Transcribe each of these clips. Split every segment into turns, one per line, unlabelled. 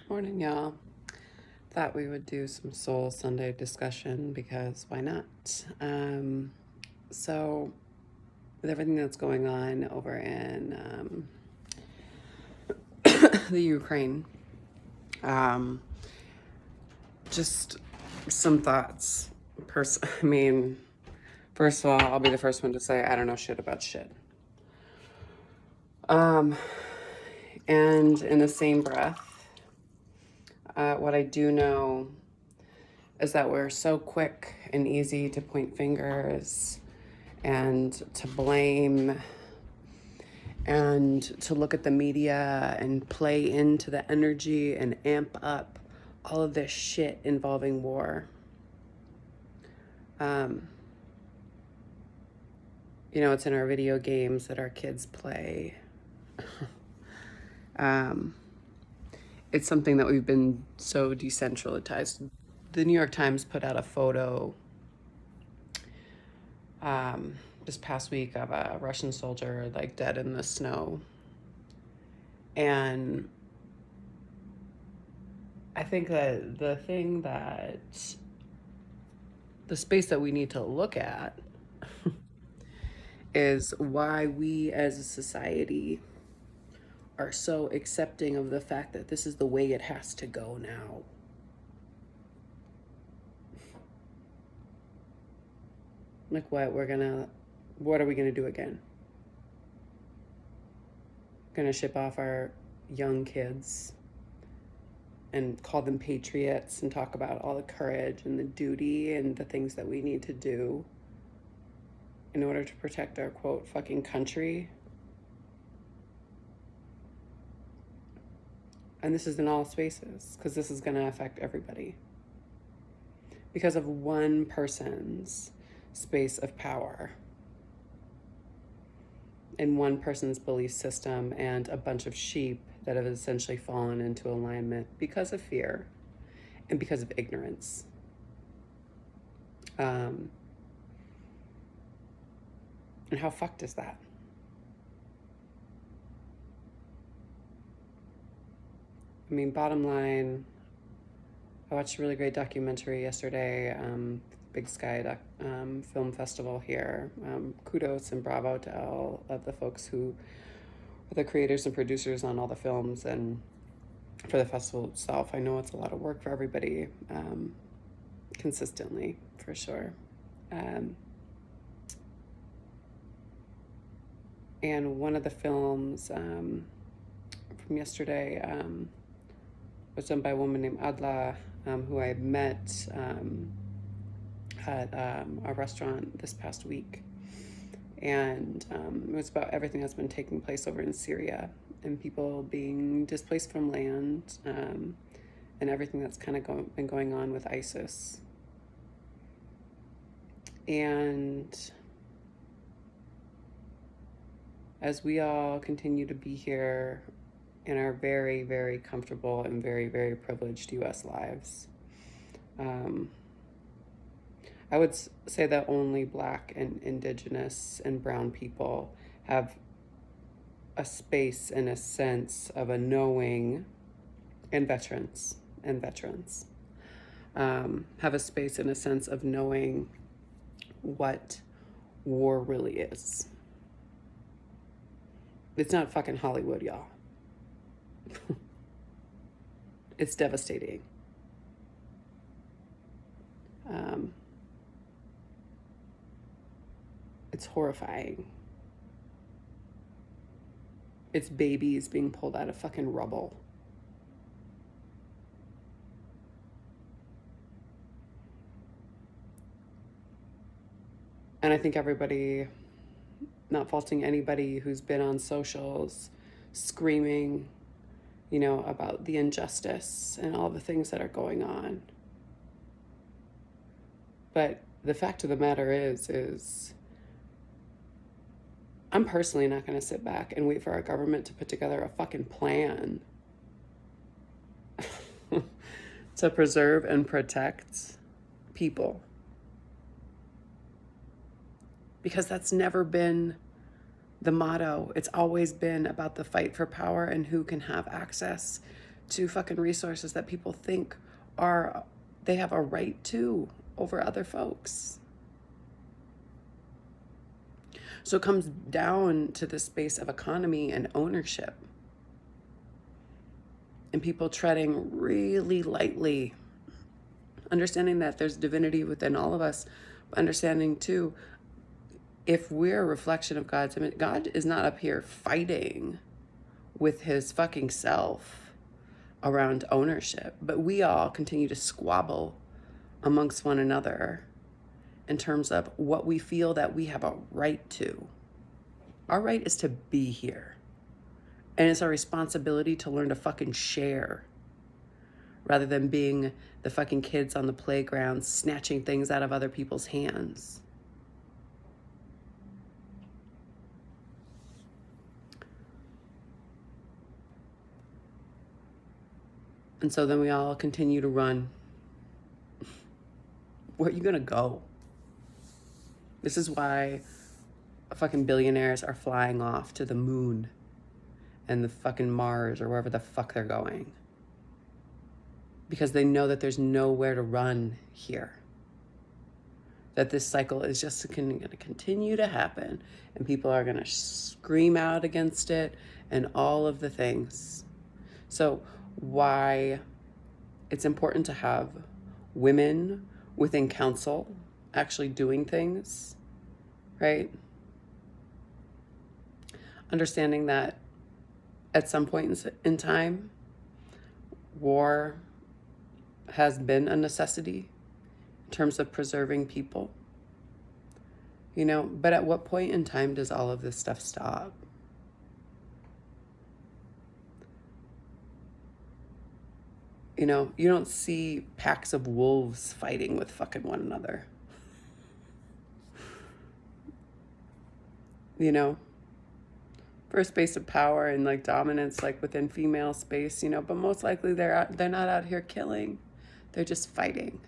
Morning, y'all. Thought we would do some Soul Sunday discussion because why not? So, with everything that's going on over in the Ukraine, um, just some thoughts. I mean, first of all, I'll be the first one to say I don't know shit about shit. Um, and in the same breath, what I do know is that we're so quick and easy to point fingers and to blame and to look at the media and play into the energy and amp up all of this shit involving war. Um, it's in our video games that our kids play. um, it's something that we've been so decentralized. The New York Times put out a photo this past week of a Russian soldier like dead in the snow. And I think that the space that we need to look at is why we as a society are so accepting of the fact that this is the way it has to go now. Like what are we gonna do again? Gonna ship off our young kids and call them patriots and talk about all the courage and the duty and the things that we need to do in order to protect our quote fucking country. And this is in all spaces because this is going to affect everybody because of one person's space of power in one person's belief system and a bunch of sheep that have essentially fallen into alignment because of fear and because of ignorance. And how fucked is that? I mean, bottom line, I watched a really great documentary yesterday, Big Sky Film Festival here. Kudos and bravo to all of the folks who are the creators and producers on all the films and for the festival itself. I know it's a lot of work for everybody, consistently, for sure. And one of the films from yesterday was done by a woman named Adla, who I met at a restaurant this past week. And it was about everything that's been taking place over in Syria and people being displaced from land and everything that's kind of been going on with ISIS. And as we all continue to be here in our very, very comfortable and very, very privileged US lives, I would say that only Black and Indigenous and Brown people have a space and a sense of a knowing, and veterans have a space and a sense of knowing what war really is. It's not fucking Hollywood, y'all. It's devastating. It's horrifying. It's babies being pulled out of fucking rubble. And I think everybody, not faulting anybody who's been on socials screaming, about the injustice and all the things that are going on. But the fact of the matter is I'm personally not going to sit back and wait for our government to put together a fucking plan to preserve and protect people. Because that's never been the motto. It's always been about the fight for power and who can have access to fucking resources that people think they have a right to over other folks. So it comes down to the space of economy and ownership, and people treading really lightly, understanding that there's divinity within all of us, but understanding too, if we're a reflection of God's image, God is not up here fighting with his fucking self around ownership, but we all continue to squabble amongst one another in terms of what we feel that we have a right to. Our right is to be here. And it's our responsibility to learn to fucking share rather than being the fucking kids on the playground snatching things out of other people's hands. And so then we all continue to run. Where are you gonna go? This is why fucking billionaires are flying off to the moon and the fucking Mars or wherever the fuck they're going. Because they know that there's nowhere to run here. That this cycle is just going to continue to happen, and people are going to scream out against it and all of the things. So why it's important to have women within council actually doing things, right? Understanding that at some point in time, war has been a necessity in terms of preserving people, you know, but at what point in time does all of this stuff stop? You know, you don't see packs of wolves fighting with fucking one another. You know, for a space of power and like dominance, like within female space, you know, but most likely they're not out here killing. They're just fighting.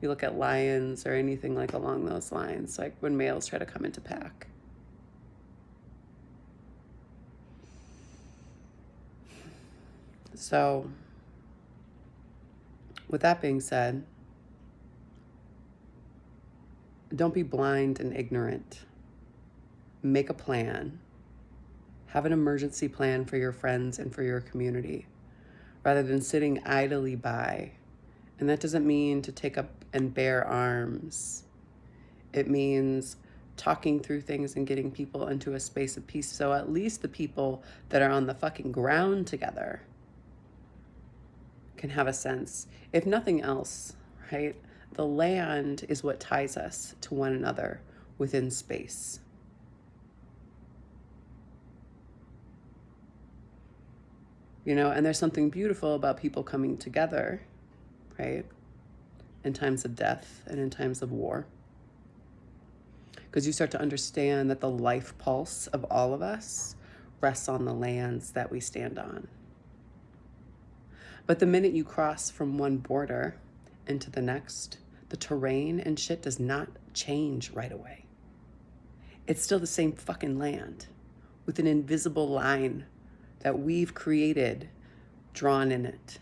You look at lions or anything like along those lines, like when males try to come into pack. So, with that being said, don't be blind and ignorant. Make a plan. Have an emergency plan for your friends and for your community, rather than sitting idly by. And that doesn't mean to take up and bear arms. It means talking through things and getting people into a space of peace. So at least the people that are on the fucking ground together can have a sense. If nothing else, right? The land is what ties us to one another within space. You know, and there's something beautiful about people coming together, right? In times of death and in times of war. Because you start to understand that the life pulse of all of us rests on the lands that we stand on. But the minute you cross from one border into the next, the terrain and shit does not change right away. It's still the same fucking land with an invisible line that we've created drawn in it.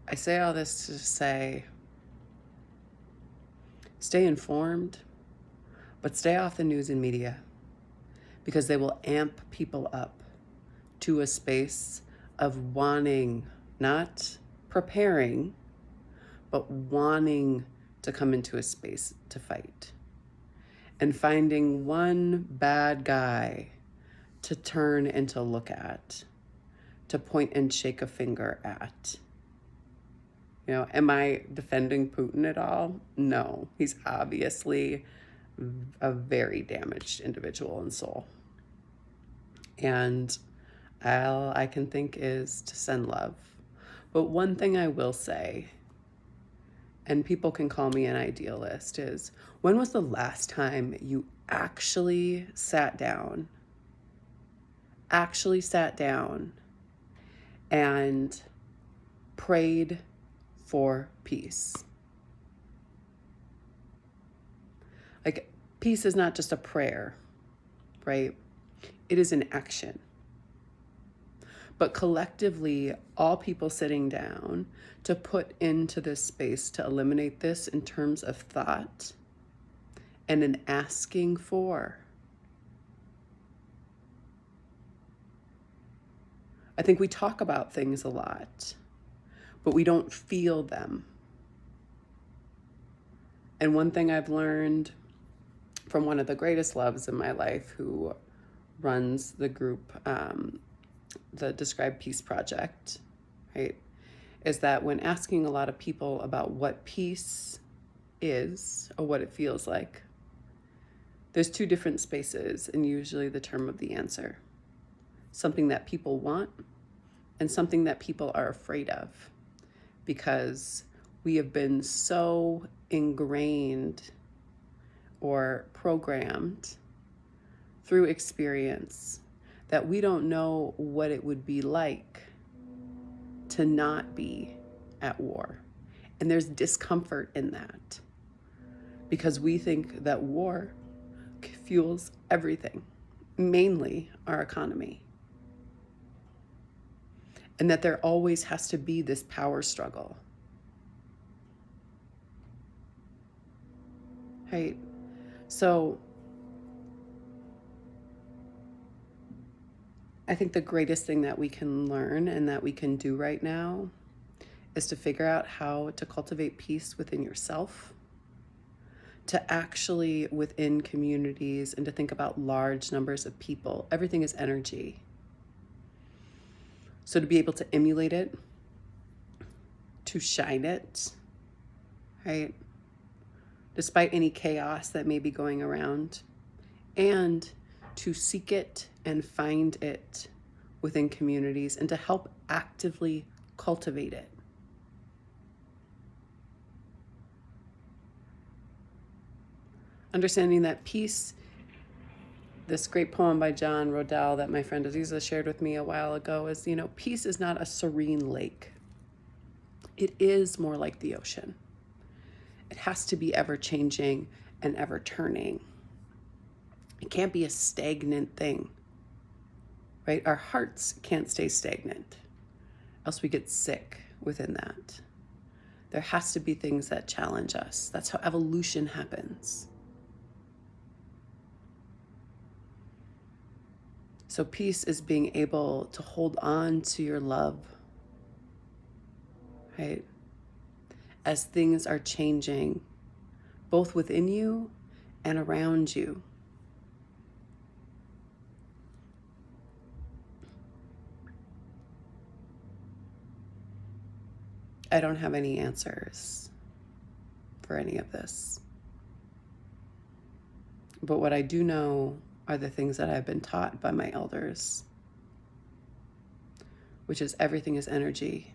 I say all this to say, stay informed, but stay off the news and media, because they will amp people up to a space of wanting, not preparing, but wanting to come into a space to fight. And finding one bad guy to turn and to look at, to point and shake a finger at. You know, am I defending Putin at all? No, he's obviously a very damaged individual in soul. And all I can think is to send love. But one thing I will say, and people can call me an idealist, is when was the last time you actually sat down and prayed for peace? Like, peace is not just a prayer, right? It is an action. But collectively, all people sitting down to put into this space to eliminate this in terms of thought and an asking for. I think we talk about things a lot, but we don't feel them. And one thing I've learned from one of the greatest loves in my life, who runs the group, the Describe Peace Project, right, is that when asking a lot of people about what peace is or what it feels like, there's two different spaces, and usually the term of the answer. Something that people want and something that people are afraid of, because we have been so ingrained or programmed through experience that we don't know what it would be like to not be at war. And there's discomfort in that because we think that war fuels everything, mainly our economy. And that there always has to be this power struggle. Right? So I think the greatest thing that we can learn and that we can do right now is to figure out how to cultivate peace within yourself, to actually within communities, and to think about large numbers of people. Everything is energy. So to be able to emulate it, to shine it, right? Despite any chaos that may be going around, and to seek it and find it within communities and to help actively cultivate it. Understanding that peace, this great poem by John Rodell that my friend Aziza shared with me a while ago, is, peace is not a serene lake. It is more like the ocean. It has to be ever changing and ever turning. It can't be a stagnant thing, right? Our hearts can't stay stagnant, else we get sick within that. There has to be things that challenge us. That's how evolution happens. So peace is being able to hold on to your love, right? As things are changing, both within you and around you. I don't have any answers for any of this. But what I do know are the things that I've been taught by my elders, which is everything is energy.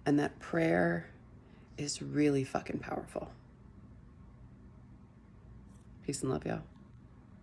And that prayer is really fucking powerful. Peace and love, y'all.